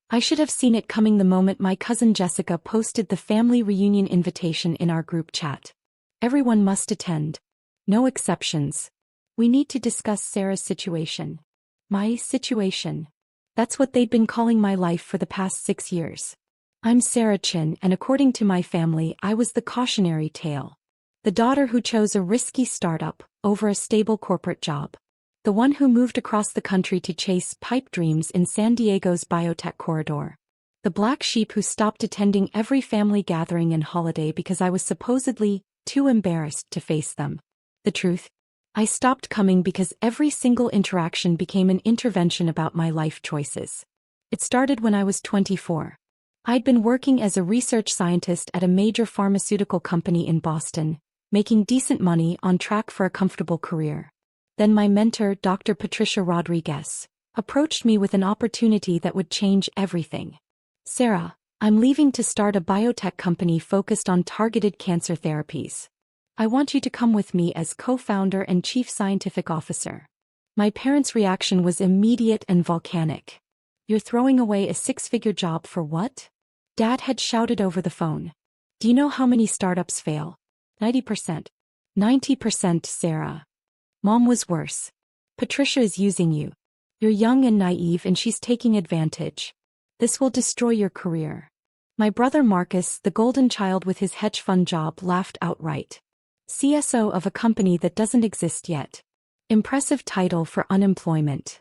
I should have seen it coming the moment my cousin Jessica posted the family reunion invitation in our group chat. Everyone must attend. No exceptions. We need to discuss Sarah's situation. My situation. That's what they'd been calling my life for the past 6 years. I'm Sarah Chin, and according to my family, I was the cautionary tale. The daughter who chose a risky startup over a stable corporate job. The one who moved across the country to chase pipe dreams in San Diego's biotech corridor. The black sheep who stopped attending every family gathering and holiday because I was supposedly too embarrassed to face them. The truth? I stopped coming because every single interaction became an intervention about my life choices. It started when I was 24. I'd been working as a research scientist at a major pharmaceutical company in Boston, making decent money, on track for a comfortable career. Then my mentor, Dr. Patricia Rodriguez, approached me with an opportunity that would change everything. Sarah, I'm leaving to start a biotech company focused on targeted cancer therapies. I want you to come with me as co-founder and chief scientific officer. My parents' reaction was immediate and volcanic. You're throwing away a 6-figure job for what? Dad had shouted over the phone. Do you know how many startups fail? 90%. 90%, Sarah. Mom was worse. Patricia is using you. You're young and naive, and she's taking advantage. This will destroy your career. My brother Marcus, the golden child with his hedge fund job, laughed outright. CSO of a company that doesn't exist yet. Impressive title for unemployment.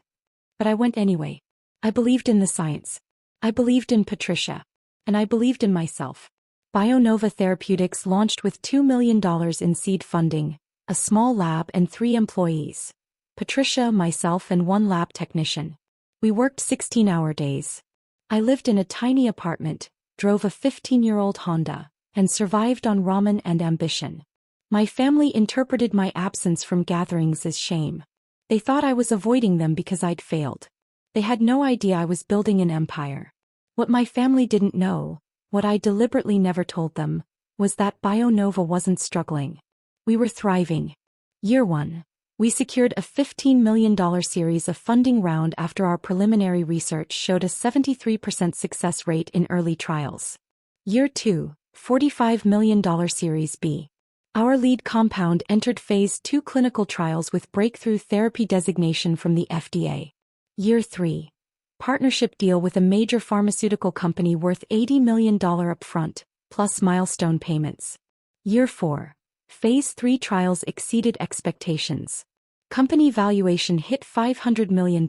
But I went anyway. I believed in the science. I believed in Patricia. And I believed in myself. BioNova Therapeutics launched with $2 million in seed funding, a small lab and 3 employees. Patricia, myself, and 1 lab technician. We worked 16-hour days. I lived in a tiny apartment, drove a 15-year-old Honda, and survived on ramen and ambition. My family interpreted my absence from gatherings as shame. They thought I was avoiding them because I'd failed. They had no idea I was building an empire. What my family didn't know, what I deliberately never told them, was that BioNova wasn't struggling. We were thriving. Year 1. We secured a $15 million series of funding round after our preliminary research showed a 73% success rate in early trials. Year 2, $45 million Series B. Our lead compound entered Phase 2 clinical trials with breakthrough therapy designation from the FDA. Year 3. Partnership deal with a major pharmaceutical company worth $80 million upfront, plus milestone payments. Year 4. Phase 3 trials exceeded expectations. Company valuation hit $500 million.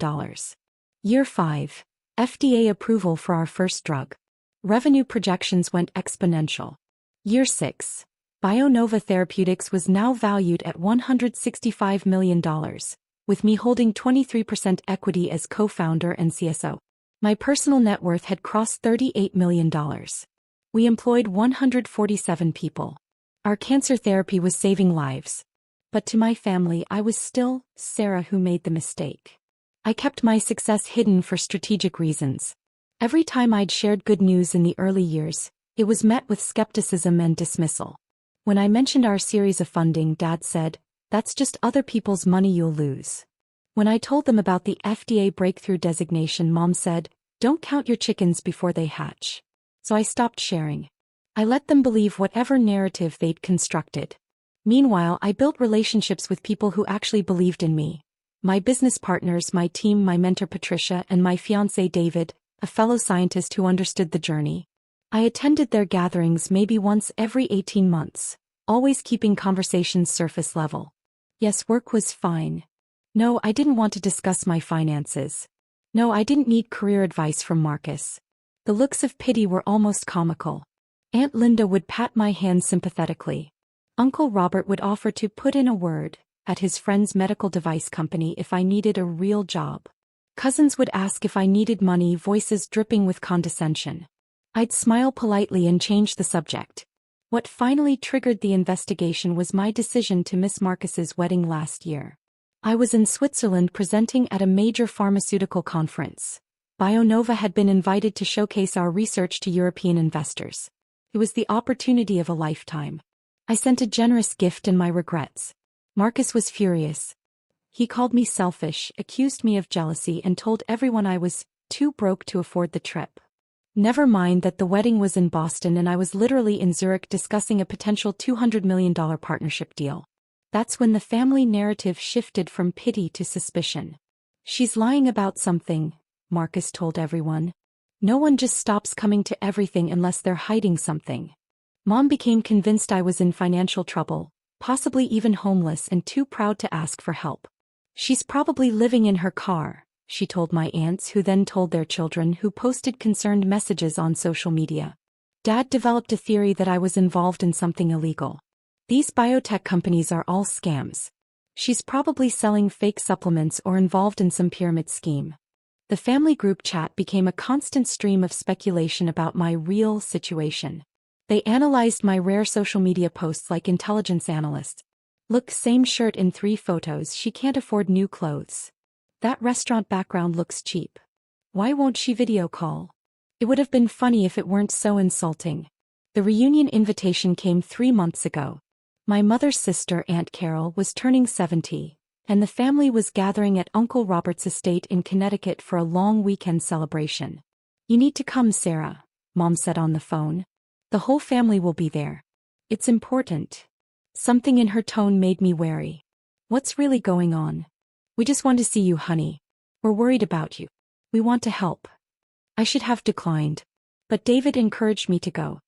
Year 5. FDA approval for our first drug. Revenue projections went exponential. Year 6. BioNova Therapeutics was now valued at $165 million, with me holding 23% equity as co-founder and CSO. My personal net worth had crossed $38 million. We employed 147 people. Our cancer therapy was saving lives. But to my family, I was still Sarah who made the mistake. I kept my success hidden for strategic reasons. Every time I'd shared good news in the early years, it was met with skepticism and dismissal. When I mentioned our series of funding, Dad said, "That's just other people's money you'll lose." When I told them about the FDA breakthrough designation, Mom said, "Don't count your chickens before they hatch." So I stopped sharing. I let them believe whatever narrative they'd constructed. Meanwhile, I built relationships with people who actually believed in me. My business partners, my team, my mentor Patricia, and my fiancé David, a fellow scientist who understood the journey. I attended their gatherings maybe once every 18 months, always keeping conversations surface level. Yes, work was fine. No, I didn't want to discuss my finances. No, I didn't need career advice from Marcus. The looks of pity were almost comical. Aunt Linda would pat my hand sympathetically. Uncle Robert would offer to put in a word at his friend's medical device company if I needed a real job. Cousins would ask if I needed money, voices dripping with condescension. I'd smile politely and change the subject. What finally triggered the investigation was my decision to miss Marcus's wedding last year. I was in Switzerland presenting at a major pharmaceutical conference. BioNova had been invited to showcase our research to European investors. It was the opportunity of a lifetime. I sent a generous gift and my regrets. Marcus was furious. He called me selfish, accused me of jealousy, and told everyone I was too broke to afford the trip. Never mind that the wedding was in Boston and I was literally in Zurich discussing a potential $200 million partnership deal. That's when the family narrative shifted from pity to suspicion. She's lying about something, Marcus told everyone. No one just stops coming to everything unless they're hiding something. Mom became convinced I was in financial trouble, possibly even homeless and too proud to ask for help. She's probably living in her car, she told my aunts, who then told their children, who posted concerned messages on social media. Dad developed a theory that I was involved in something illegal. These biotech companies are all scams. She's probably selling fake supplements or involved in some pyramid scheme. The family group chat became a constant stream of speculation about my real situation. They analyzed my rare social media posts like intelligence analysts. Look, same shirt in 3 photos, she can't afford new clothes. That restaurant background looks cheap. Why won't she video call? It would have been funny if it weren't so insulting. The reunion invitation came 3 months ago. My mother's sister, Aunt Carol, was turning 70, and the family was gathering at Uncle Robert's estate in Connecticut for a long weekend celebration. You need to come, Sarah, Mom said on the phone. The whole family will be there. It's important. Something in her tone made me wary. What's really going on? We just want to see you, honey. We're worried about you. We want to help. I should have declined. But David encouraged me to go.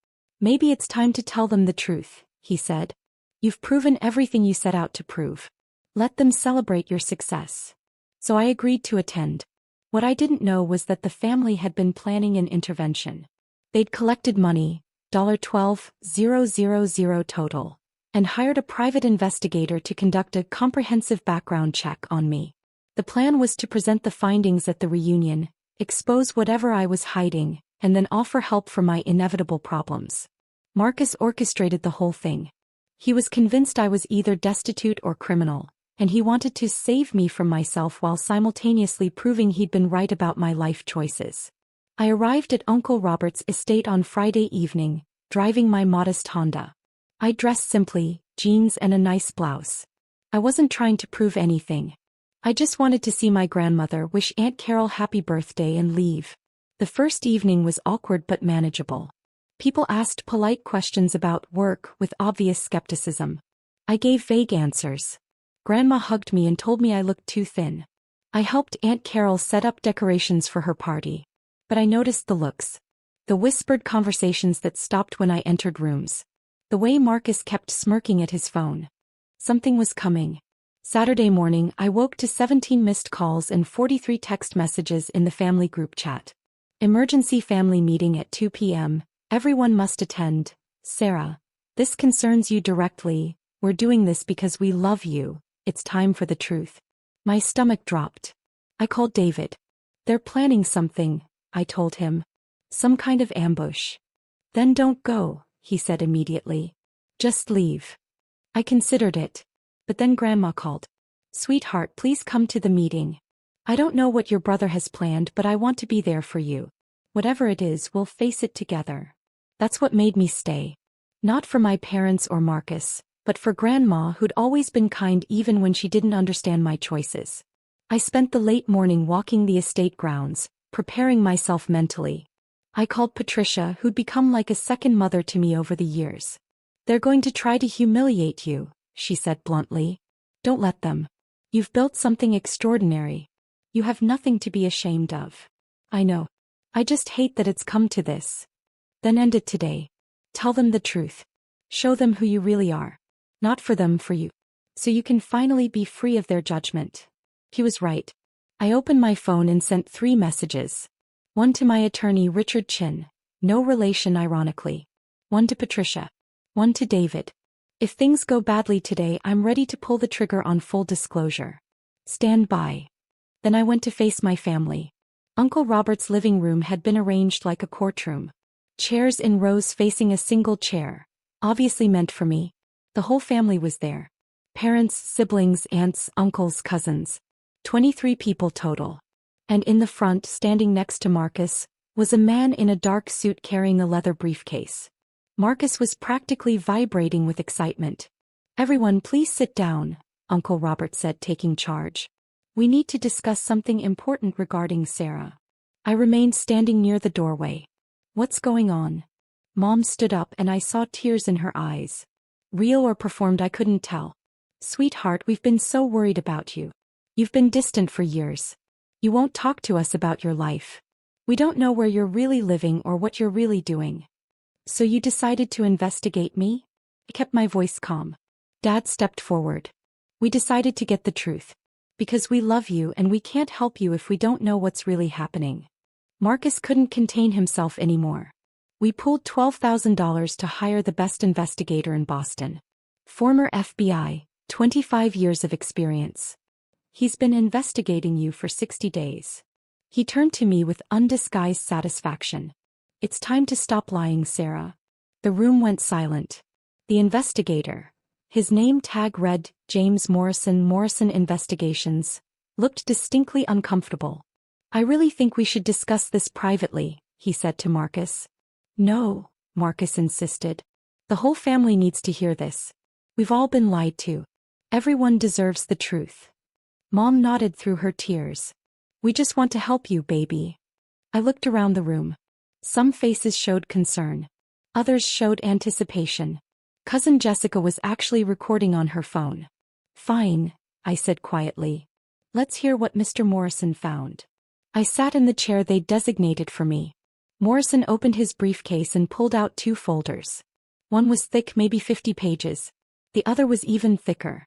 Maybe it's time to tell them the truth, he said. You've proven everything you set out to prove. Let them celebrate your success. So I agreed to attend. What I didn't know was that the family had been planning an intervention. They'd collected money, $12,000 total, and hired a private investigator to conduct a comprehensive background check on me. The plan was to present the findings at the reunion, expose whatever I was hiding, and then offer help for my inevitable problems. Marcus orchestrated the whole thing. He was convinced I was either destitute or criminal, and he wanted to save me from myself while simultaneously proving he'd been right about my life choices. I arrived at Uncle Robert's estate on Friday evening, driving my modest Honda. I dressed simply, jeans and a nice blouse. I wasn't trying to prove anything. I just wanted to see my grandmother, wish Aunt Carol happy birthday and leave. The first evening was awkward but manageable. People asked polite questions about work with obvious skepticism. I gave vague answers. Grandma hugged me and told me I looked too thin. I helped Aunt Carol set up decorations for her party. But I noticed the looks. The whispered conversations that stopped when I entered rooms. The way Marcus kept smirking at his phone. Something was coming. Saturday morning, I woke to 17 missed calls and 43 text messages in the family group chat. Emergency family meeting at 2 p.m. Everyone must attend. Sarah, this concerns you directly. We're doing this because we love you. It's time for the truth. My stomach dropped. I called David. They're planning something, I told him. Some kind of ambush. Then don't go, he said immediately. Just leave. I considered it. But then Grandma called. Sweetheart, please come to the meeting. I don't know what your brother has planned, but I want to be there for you. Whatever it is, we'll face it together. That's what made me stay. Not for my parents or Marcus, but for Grandma, who'd always been kind even when she didn't understand my choices. I spent the late morning walking the estate grounds, preparing myself mentally. I called Patricia, who'd become like a second mother to me over the years. They're going to try to humiliate you, she said bluntly. Don't let them. You've built something extraordinary. You have nothing to be ashamed of. I know. I just hate that it's come to this. Then end it today. Tell them the truth. Show them who you really are. Not for them, for you. So you can finally be free of their judgment. He was right. I opened my phone and sent 3 messages. One to my attorney Richard Chin, no relation ironically. One to Patricia. One to David. If things go badly today, I'm ready to pull the trigger on full disclosure. Stand by. Then I went to face my family. Uncle Robert's living room had been arranged like a courtroom. Chairs in rows facing a single chair, obviously meant for me. The whole family was there. Parents, siblings, aunts, uncles, cousins. 23 people total. And in the front, standing next to Marcus, was a man in a dark suit carrying a leather briefcase. Marcus was practically vibrating with excitement. Everyone, please sit down, Uncle Robert said, taking charge. We need to discuss something important regarding Sarah. I remained standing near the doorway. What's going on? Mom stood up and I saw tears in her eyes. Real or performed, I couldn't tell. Sweetheart, we've been so worried about you. You've been distant for years. You won't talk to us about your life. We don't know where you're really living or what you're really doing. So you decided to investigate me? I kept my voice calm. Dad stepped forward. We decided to get the truth. Because we love you and we can't help you if we don't know what's really happening. Marcus couldn't contain himself anymore. We pooled $12,000 to hire the best investigator in Boston. Former FBI, 25 years of experience. He's been investigating you for 60 days. He turned to me with undisguised satisfaction. It's time to stop lying, Sarah. The room went silent. The investigator, his name tag read, James Morrison, Morrison Investigations, looked distinctly uncomfortable. I really think we should discuss this privately, he said to Marcus. No, Marcus insisted. The whole family needs to hear this. We've all been lied to. Everyone deserves the truth. Mom nodded through her tears. We just want to help you, baby. I looked around the room. Some faces showed concern. Others showed anticipation. Cousin Jessica was actually recording on her phone. Fine, I said quietly. Let's hear what Mr. Morrison found. I sat in the chair they'd designated for me. Morrison opened his briefcase and pulled out 2 folders. One was thick, maybe 50 pages. The other was even thicker.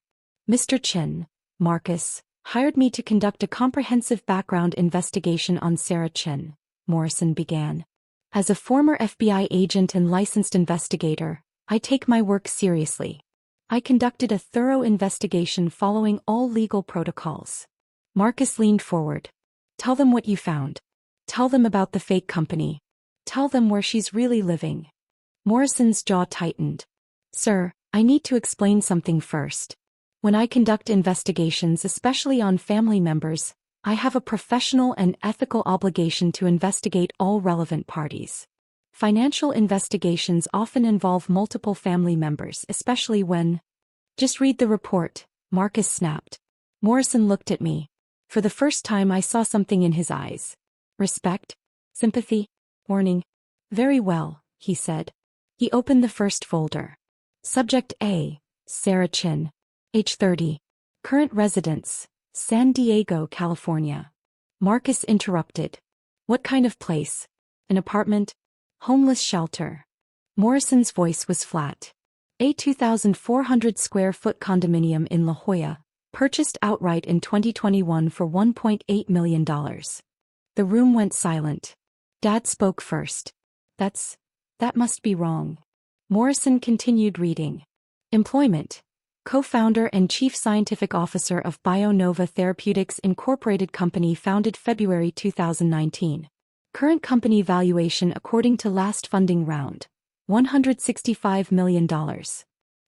Mr. Chin, Marcus, hired me to conduct a comprehensive background investigation on Sarah Chin, Morrison began. As a former FBI agent and licensed investigator, I take my work seriously. I conducted a thorough investigation following all legal protocols. Marcus leaned forward. Tell them what you found. Tell them about the fake company. Tell them where she's really living. Morrison's jaw tightened. Sir, I need to explain something first. When I conduct investigations, especially on family members, I have a professional and ethical obligation to investigate all relevant parties. Financial investigations often involve multiple family members, especially when... Just read the report, Marcus snapped. Morrison looked at me. For the first time I saw something in his eyes. Respect? Sympathy? Warning? Very well, he said. He opened the first folder. Subject A, Sarah Chin. Age 30. Current residence, San Diego, California. Marcus interrupted. What kind of place? An apartment? Homeless shelter. Morrison's voice was flat. A 2,400 square foot condominium in La Jolla, purchased outright in 2021 for $1.8 million. The room went silent. Dad spoke first. That must be wrong. Morrison continued reading. Employment. Co-founder and chief scientific officer of BioNova Therapeutics Incorporated company founded February 2019. Current company valuation according to last funding round. $165 million.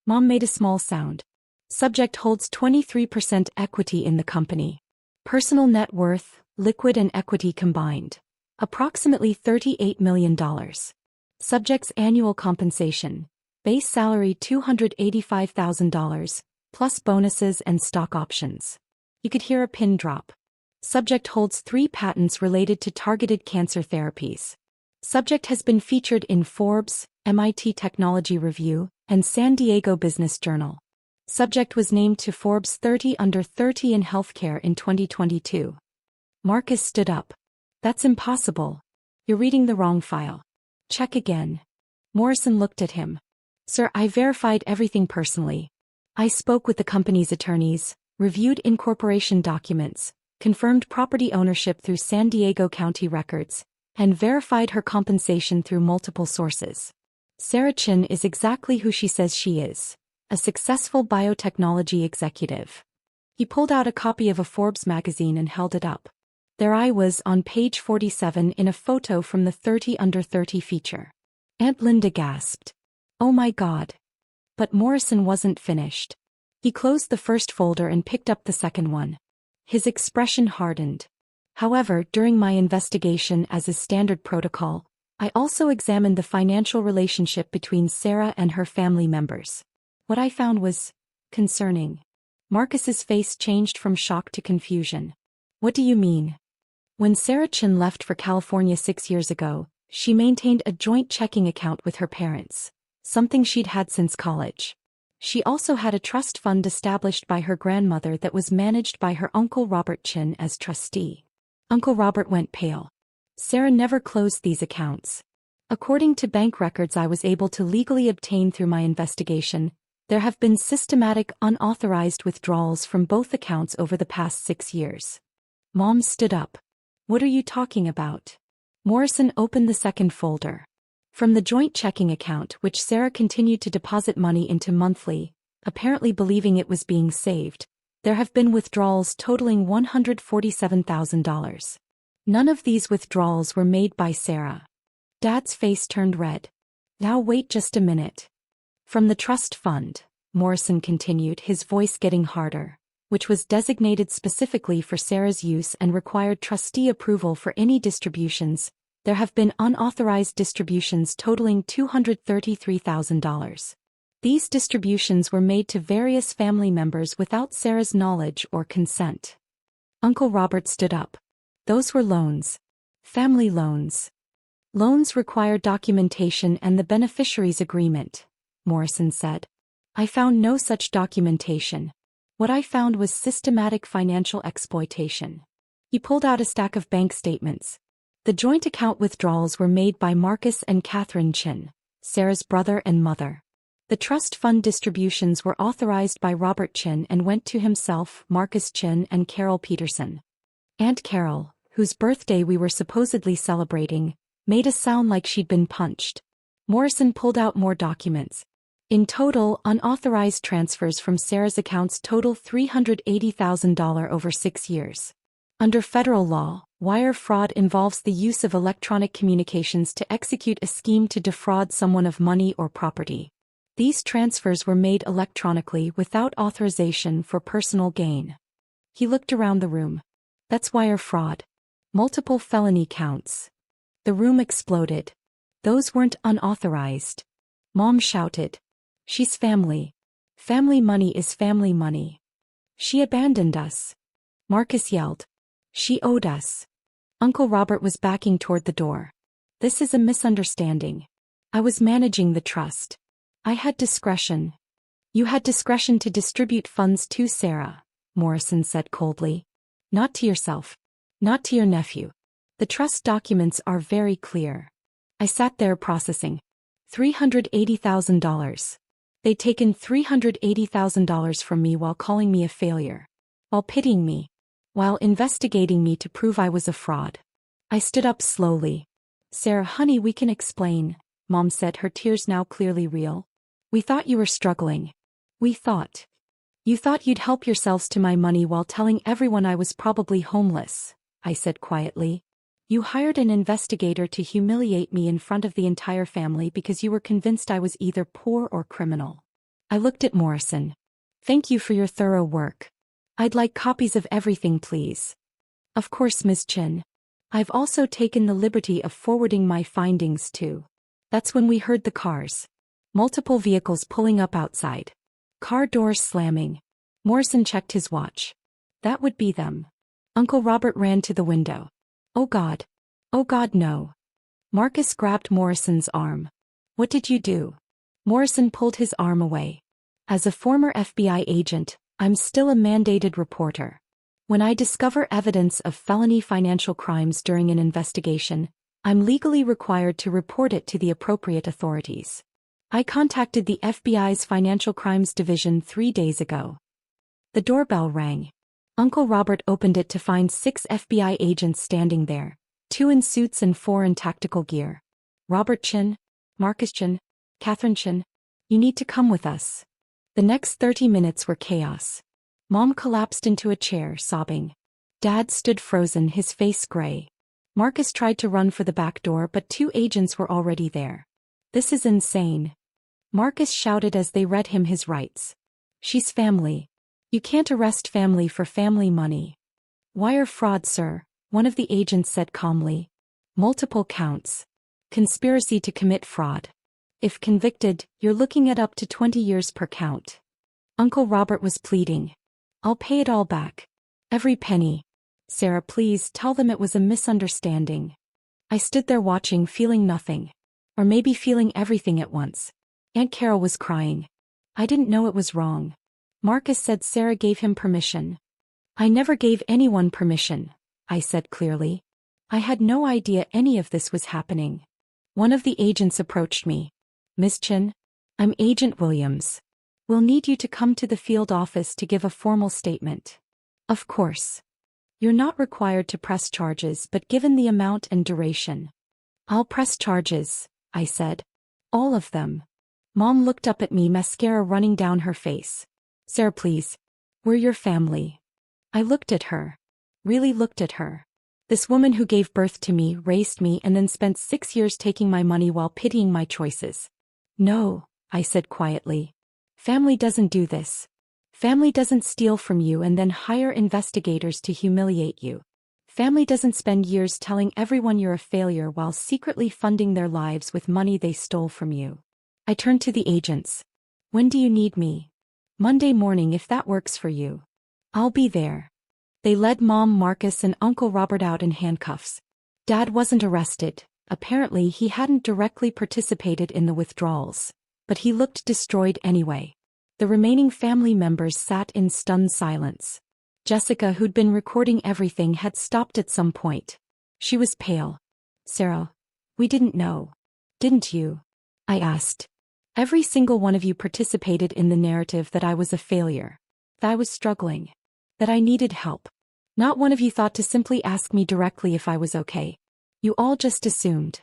Mom made a small sound. Subject holds 23% equity in the company. Personal net worth, liquid and equity combined. Approximately $38 million. Subject's annual compensation. Base salary $285,000, plus bonuses and stock options. You could hear a pin drop. Subject holds 3 patents related to targeted cancer therapies. Subject has been featured in Forbes, MIT Technology Review, and San Diego Business Journal. Subject was named to Forbes 30 Under 30 in Healthcare in 2022. Marcus stood up. That's impossible. You're reading the wrong file. Check again. Morrison looked at him. Sir, I verified everything personally. I spoke with the company's attorneys, reviewed incorporation documents, confirmed property ownership through San Diego County records, and verified her compensation through multiple sources. Sarah Chin is exactly who she says she is, a successful biotechnology executive. He pulled out a copy of a Forbes magazine and held it up. There I was on page 47 in a photo from the 30 Under 30 feature. Aunt Linda gasped. Oh my God. But Morrison wasn't finished. He closed the first folder and picked up the second one. His expression hardened. However, during my investigation as is standard protocol, I also examined the financial relationship between Sarah and her family members. What I found was concerning. Marcus's face changed from shock to confusion. What do you mean? When Sarah Chin left for California 6 years ago, She maintained a joint checking account with her parents, something she'd had since college. She also had a trust fund established by her grandmother that was managed by her Uncle Robert Chin as trustee. Uncle Robert went pale. Sarah never closed these accounts. According to bank records I was able to legally obtain through my investigation, there have been systematic unauthorized withdrawals from both accounts over the past 6 years. Mom stood up. What are you talking about? Morrison opened the second folder. From the joint checking account which Sarah continued to deposit money into monthly, apparently believing it was being saved, there have been withdrawals totaling $147,000. None of these withdrawals were made by Sarah. Dad's face turned red. Now wait just a minute. From the trust fund, Morrison continued, his voice getting harder, which was designated specifically for Sarah's use and required trustee approval for any distributions, there have been unauthorized distributions totaling $233,000. These distributions were made to various family members without Sarah's knowledge or consent. Uncle Robert stood up. Those were loans. Family loans. Loans require documentation and the beneficiary's agreement, Morrison said. I found no such documentation. What I found was systematic financial exploitation. He pulled out a stack of bank statements. The joint account withdrawals were made by Marcus and Catherine Chin, Sarah's brother and mother. The trust fund distributions were authorized by Robert Chin and went to himself, Marcus Chin, and Carol Peterson. Aunt Carol, whose birthday we were supposedly celebrating, made a sound like she'd been punched. Morrison pulled out more documents. In total, unauthorized transfers from Sarah's accounts total $380,000 over 6 years. Under federal law, wire fraud involves the use of electronic communications to execute a scheme to defraud someone of money or property. These transfers were made electronically without authorization for personal gain. He looked around the room. That's wire fraud. Multiple felony counts. The room exploded. Those weren't unauthorized. Mom shouted. She's family. Family money is family money. She abandoned us. Marcus yelled. She owed us. Uncle Robert was backing toward the door. This is a misunderstanding. I was managing the trust. I had discretion. You had discretion to distribute funds to Sarah, Morrison said coldly. Not to yourself. Not to your nephew. The trust documents are very clear. I sat there processing. $380,000. They'd taken $380,000 from me while calling me a failure. While pitying me. While investigating me to prove I was a fraud. I stood up slowly. Sarah, honey, we can explain, Mom said, her tears now clearly real. We thought you were struggling. We thought. You thought you'd help yourselves to my money while telling everyone I was probably homeless, I said quietly. You hired an investigator to humiliate me in front of the entire family because you were convinced I was either poor or criminal. I looked at Morrison. Thank you for your thorough work. I'd like copies of everything, please. Of course, Ms. Chin. I've also taken the liberty of forwarding my findings too. That's when we heard the cars. Multiple vehicles pulling up outside. Car doors slamming. Morrison checked his watch. That would be them. Uncle Robert ran to the window. Oh God. Oh God, no. Marcus grabbed Morrison's arm. What did you do? Morrison pulled his arm away. As a former FBI agent, I'm still a mandated reporter. When I discover evidence of felony financial crimes during an investigation, I'm legally required to report it to the appropriate authorities. I contacted the FBI's Financial Crimes Division 3 days ago. The doorbell rang. Uncle Robert opened it to find 6 FBI agents standing there, 2 in suits and 4 in tactical gear. Robert Chin, Marcus Chin, Catherine Chin, you need to come with us. The next 30 minutes were chaos. Mom collapsed into a chair, sobbing. Dad stood frozen, his face gray. Marcus tried to run for the back door, but 2 agents were already there. This is insane. Marcus shouted as they read him his rights. She's family. You can't arrest family for family money. Wire fraud, sir, one of the agents said calmly. Multiple counts. Conspiracy to commit fraud. If convicted, you're looking at up to 20 years per count. Uncle Robert was pleading. I'll pay it all back. Every penny. Sarah, please tell them it was a misunderstanding. I stood there watching, feeling nothing. Or maybe feeling everything at once. Aunt Carol was crying. I didn't know it was wrong. Marcus said Sarah gave him permission. I never gave anyone permission, I said clearly. I had no idea any of this was happening. One of the agents approached me. Miss Chin? I'm Agent Williams. We'll need you to come to the field office to give a formal statement. Of course. You're not required to press charges, but given the amount and duration. I'll press charges, I said. All of them. Mom looked up at me, mascara running down her face. Sarah, please. We're your family. I looked at her. Really looked at her. This woman who gave birth to me, raised me, and then spent 6 years taking my money while pitying my choices. No, I said quietly. Family doesn't do this. Family doesn't steal from you and then hire investigators to humiliate you. Family doesn't spend years telling everyone you're a failure while secretly funding their lives with money they stole from you. I turned to the agents. When do you need me? Monday morning if that works for you. I'll be there. They led Mom, Marcus, and Uncle Robert out in handcuffs. Dad wasn't arrested. Apparently he hadn't directly participated in the withdrawals. But he looked destroyed anyway. The remaining family members sat in stunned silence. Jessica, who'd been recording everything, had stopped at some point. She was pale. Sarah, we didn't know. Didn't you? I asked. Every single one of you participated in the narrative that I was a failure. That I was struggling. That I needed help. Not one of you thought to simply ask me directly if I was okay. You all just assumed.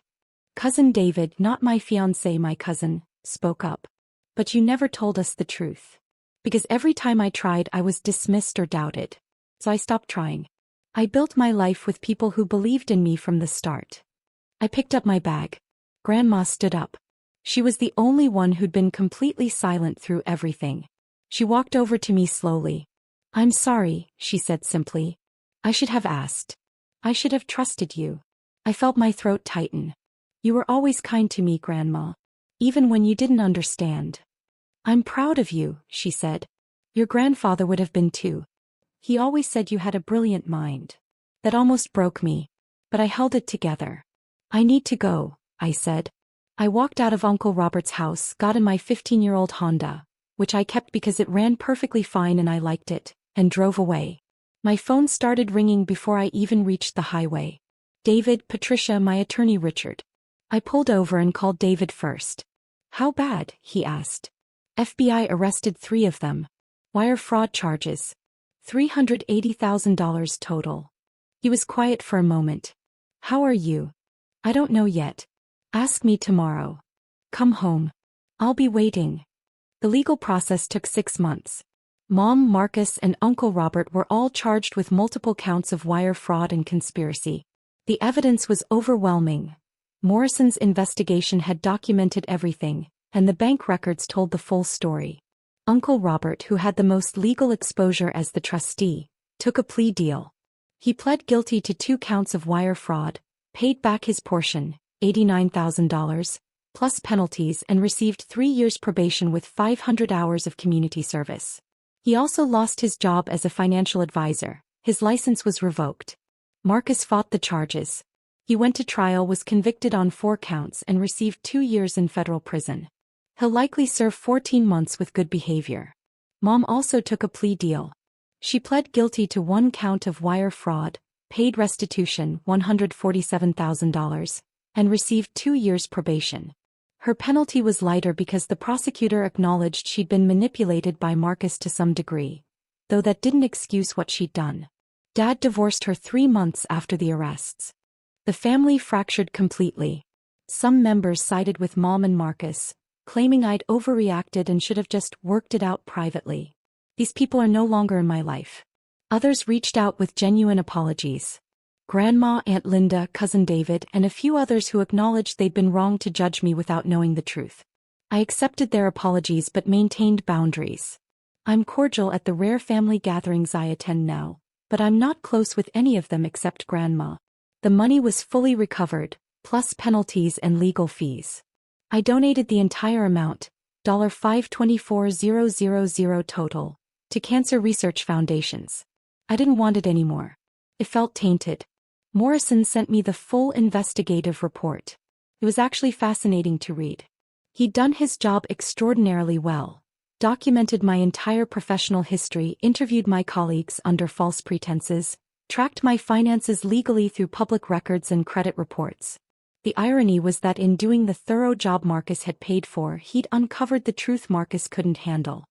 Cousin David, not my fiancé, my cousin, spoke up. But you never told us the truth. Because every time I tried I was dismissed or doubted. So I stopped trying. I built my life with people who believed in me from the start. I picked up my bag. Grandma stood up. She was the only one who'd been completely silent through everything. She walked over to me slowly. I'm sorry, she said simply. I should have asked. I should have trusted you. I felt my throat tighten. You were always kind to me, Grandma. Even when you didn't understand. I'm proud of you, she said. Your grandfather would have been too. He always said you had a brilliant mind. That almost broke me. But I held it together. I need to go, I said. I walked out of Uncle Robert's house, got in my 15-year-old Honda, which I kept because it ran perfectly fine and I liked it, and drove away. My phone started ringing before I even reached the highway. David, Patricia, my attorney Richard. I pulled over and called David first. How bad? He asked. FBI arrested 3 of them. Wire fraud charges. $380,000 total. He was quiet for a moment. How are you? I don't know yet. Ask me tomorrow. Come home. I'll be waiting. The legal process took 6 months. Mom, Marcus, and Uncle Robert were all charged with multiple counts of wire fraud and conspiracy. The evidence was overwhelming. Morrison's investigation had documented everything, and the bank records told the full story. Uncle Robert, who had the most legal exposure as the trustee, took a plea deal. He pled guilty to 2 counts of wire fraud, paid back his portion, $89,000, plus penalties, and received 3 years probation with 500 hours of community service. He also lost his job as a financial advisor. His license was revoked. Marcus fought the charges. He went to trial, was convicted on 4 counts, and received 2 years in federal prison. He'll likely serve 14 months with good behavior. Mom also took a plea deal. She pled guilty to 1 count of wire fraud, paid restitution $147,000, and received 2 years probation. Her penalty was lighter because the prosecutor acknowledged she'd been manipulated by Marcus to some degree, though that didn't excuse what she'd done. Dad divorced her 3 months after the arrests. The family fractured completely. Some members sided with Mom and Marcus, claiming I'd overreacted and should have just worked it out privately. These people are no longer in my life. Others reached out with genuine apologies. Grandma, Aunt Linda, Cousin David, and a few others who acknowledged they'd been wrong to judge me without knowing the truth. I accepted their apologies but maintained boundaries. I'm cordial at the rare family gatherings I attend now, but I'm not close with any of them except Grandma. The money was fully recovered, plus penalties and legal fees. I donated the entire amount, $524,000 total, to cancer research foundations. I didn't want it anymore. It felt tainted. Morrison sent me the full investigative report. It was actually fascinating to read. He'd done his job extraordinarily well, documented my entire professional history, interviewed my colleagues under false pretenses, tracked my finances legally through public records and credit reports. The irony was that in doing the thorough job Marcus had paid for, he'd uncovered the truth Marcus couldn't handle.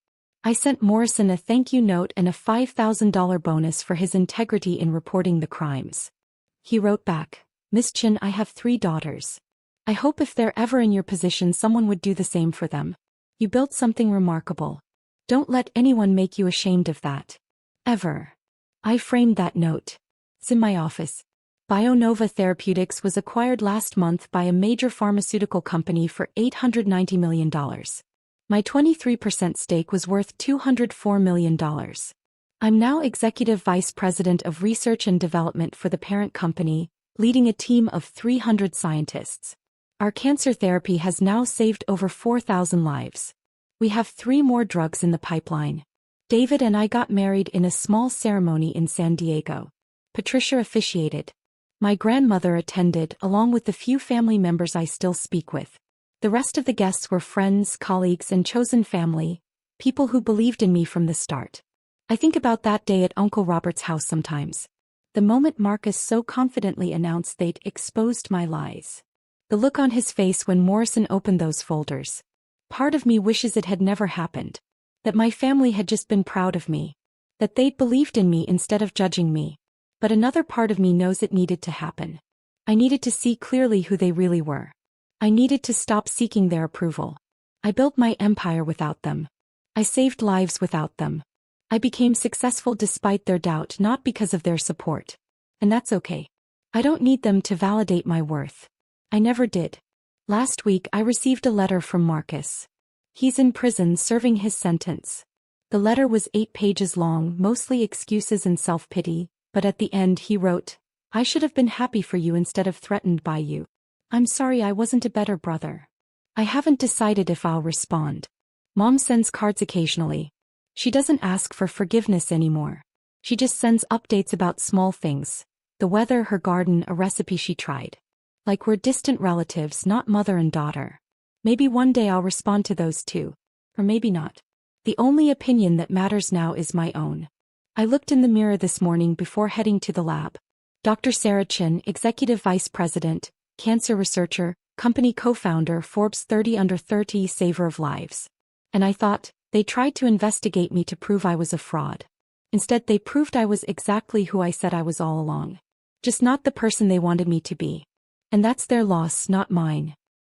I sent Morrison a thank you note and a $5,000 bonus for his integrity in reporting the crimes. He wrote back, "Miss Chin, I have 3 daughters. I hope if they're ever in your position someone would do the same for them. You built something remarkable. Don't let anyone make you ashamed of that. Ever." I framed that note. It's in my office. BioNova Therapeutics was acquired last month by a major pharmaceutical company for $890 million. My 23% stake was worth $204 million. I'm now Executive Vice President of Research and Development for the parent company, leading a team of 300 scientists. Our cancer therapy has now saved over 4,000 lives. We have 3 more drugs in the pipeline. David and I got married in a small ceremony in San Diego. Patricia officiated. My grandmother attended, along with the few family members I still speak with. The rest of the guests were friends, colleagues, and chosen family, people who believed in me from the start. I think about that day at Uncle Robert's house sometimes. The moment Marcus so confidently announced they'd exposed my lies. The look on his face when Morrison opened those folders. Part of me wishes it had never happened. That my family had just been proud of me. That they'd believed in me instead of judging me. But another part of me knows it needed to happen. I needed to see clearly who they really were. I needed to stop seeking their approval. I built my empire without them. I saved lives without them. I became successful despite their doubt, not because of their support. And that's okay. I don't need them to validate my worth. I never did. Last week I received a letter from Marcus. He's in prison serving his sentence. The letter was 8 pages long, mostly excuses and self-pity, but at the end he wrote, "I should have been happy for you instead of threatened by you. I'm sorry I wasn't a better brother. I haven't decided if I'll respond. Mom sends cards occasionally. She doesn't ask for forgiveness anymore. She just sends updates about small things. The weather, her garden, a recipe she tried. Like we're distant relatives, not mother and daughter. Maybe one day I'll respond to those too. Or maybe not. The only opinion that matters now is my own." I looked in the mirror this morning before heading to the lab. Dr. Sarah Chin, Executive Vice President, cancer researcher, company co-founder, Forbes 30 Under 30 Saver of Lives. And I thought, they tried to investigate me to prove I was a fraud. Instead, they proved I was exactly who I said I was all along. Just not the person they wanted me to be. And that's their loss, not mine.